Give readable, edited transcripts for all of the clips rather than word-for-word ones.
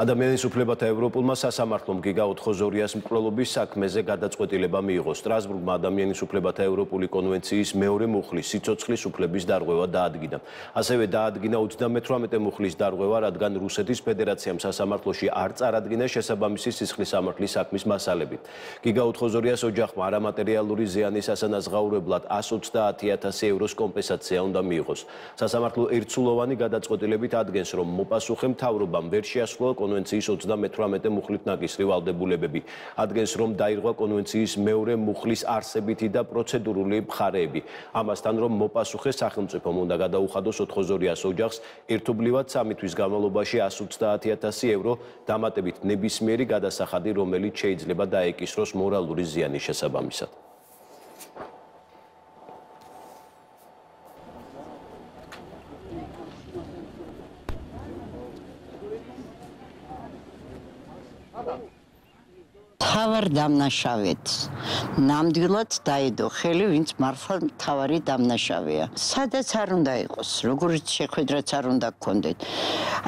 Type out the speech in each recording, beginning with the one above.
ადამიანის უფლებათა ევროპულმა სასამართლომ გიგა ოთხოზორიას მკვლელობის საქმეზე გადაწყვეტილება მიიღო. სტრასბურგმა ადამიანის უფლებათა ევროპული კონვენციის მეორე მუხლის სიცოცხლის უფლების დარღვევა დაადგინა. ასევე დაადგინა 38 მუხლის დარღვევა, რადგან რუსეთის ფედერაციამ სასამართლოში არ წარადგინა შესაბამისი სისხლის სამართლის საქმის მასალები. გიგა ოთხოზორიას ოჯახმა არამატერიალური ზიანის ასანაზღაურებლად 130.000 ევროს კომპენსაცია უნდა მიიღოს. სასამართლო ერთსულოვანი გადაწყვეტილებით ადგენს, რომ მოპასუხე მთავრობამ ვერ შეასრულა კონვენციის 38 მუხლით ნაკისრი ვალდებულებები. ადგენს, რომ დაირღვა კონვენციის მეორე მუხლის არსებითი და პროცედურული მხარეები. ამასთან, რომ მოპასუხე სახელმწიფომ უნდა გადაუხადოს ოთხოზორიას ოჯახს ერთობლივად 3 თვის განმავლობაში 130.000 евро, დამატებით ნებისმიერი გადასახადი, რომელიც შეიძლება დაეკისროს მორალური ზიანის შესაბამისად. თავარ დამნაშავედ ნამდვილად დაედო ხელი, ვინც მართლა თავარი დამნაშავეა. სადაც არ უნდა იყოს, როგორც შეხვედრაც არ უნდა გქონდეთ.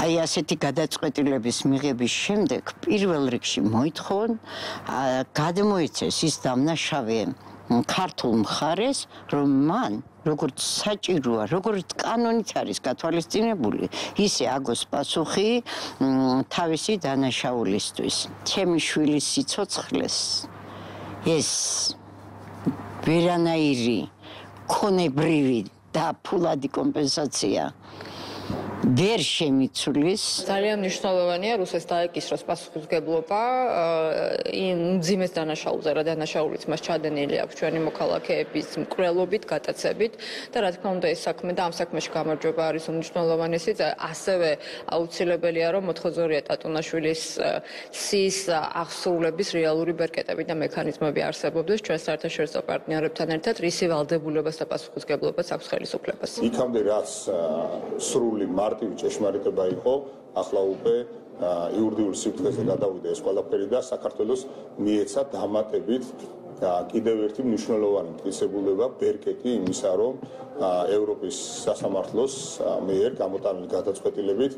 აი ასეთი გადაწყვეტილების მიღების შემდეგ პირველ რიგში მოითხოვონ გადმოიცეს ის დამნაშავე ქართულ მხარეს, რომ მან როგორც საჭიროა, როგორც კანონით არის გათვალისწინებული, ისე აგოს პასუხი თავისი დანაშაულისთვის. ჩემი შვილის სიცოცხლეს ეს ვერანაირი ქონებრივი და ფულადი კომპენსაცია ვერ შემიცვლის. ძალიან მნიშვნელოვანია რუსეთს დაეკისროს პასუხისმგებლობა იმ მძიმეს დანაშაულზე, რა დანაშაულიც მას ჩადენილი აქვს ჩვენი მოქალაქეების მკვლელობით, გატაცებით და რა თქმა უნდა ეს საქმე და ამ საქმეში გამარჯვება არის უმნიშვნელოვანესი და ასევე აუცილებელია რომ ოთხოზორია ტატუნაშვილის სის აღსრულების რეალური ბერკეტები და მექანიზმები არსებობდეს ჩვენ საერთაშორისო პარტნიორებთან ერთად რისი ვალდებულებას და პასუხისმგებლობას აქვს ხელისუფლებას. იქამდე რაც სრული მარტივი ჭეშმარიტება იყო, ახლა უკვე იურიდიულ სიფრთხეზე გადავიდა ეს ყველაფერი და საქართველოს მიეცა დამატებით კიდევ ერთი მნიშვნელოვანი მტკიცებულება ბერკეტი იმისა, რომ ევროპის სასამართლოს მიერ გამოტანილი გადაწყვეტილებით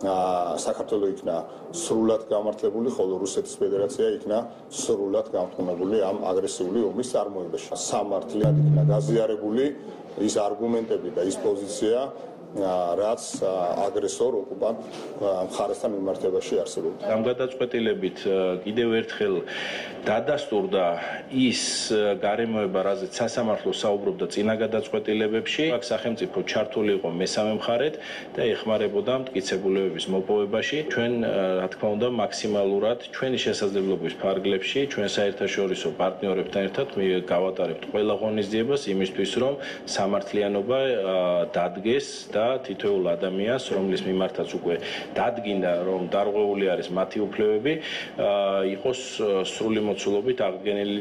საქართველო იქნა სრულად გამართლებული, ხოლო რუსეთის ფედერაცია იქნა სრულად გამტყუნებული ამ აგრესიული ომის წარმოებაში. სამართლიანად იქნა გაზიარებული ის არგუმენტები და ის პოზიცია, რაც აგრესორ ოკუპანტ მხარესთან მიმართებაში არსებობდა. ამ გადაწყვეტილებით კიდევ ერთხელ დადასტურდა ის გარემოება, რაზეც სასამართლო საუბრობდა წინა გადაწყვეტილებებში. აქ სახელმწიფო ჩართული იყო მესამე მხარედ და ეხმარებოდა მტკიცებულებების მოპოვებაში. ჩვენ, რა თქმა უნდა, მაქსიმალურად ჩვენი შესაძლებლობის ფარგლებში, ჩვენ საერთაშორისო პარტნიორებთან ერთად გავატარებთ ყველა ღონისძიებას იმისთვის, რომ სამართლიანობა დადგეს და თითოეულ ადამიანს, რომლის მიმართაც უკვე დადგინდა, რომ დარღვეული არის მათი უფლებები, იყოს სრული მოცულობით აღდგენილი.